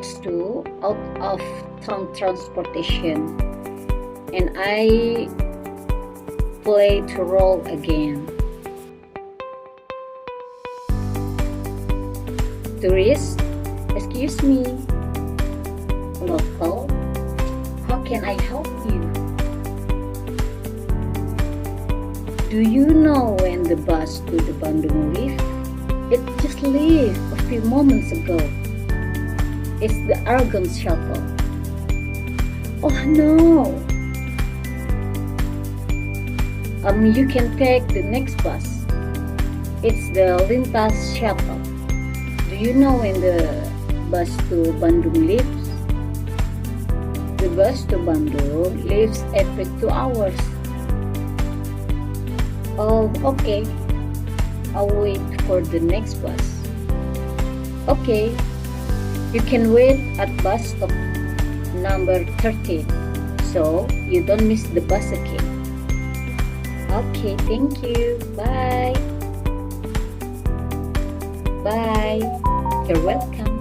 to out of town transportation, and I play to roll again. Tourist, excuse me. Local, how can I help you? Do you know when the bus to the Bandung leave? It just left a few moments ago. It's the Argon shuttle. Oh no! You can take the next bus. It's the Lintas shuttle. Do you know when the bus to Bandung leaves? The bus to Bandung leaves every 2 hours. Oh, okay. I'll wait for the next bus. Okay. You can wait at bus stop number 13, so you don't miss the bus again. Okay, thank you. Bye. Bye. You're welcome.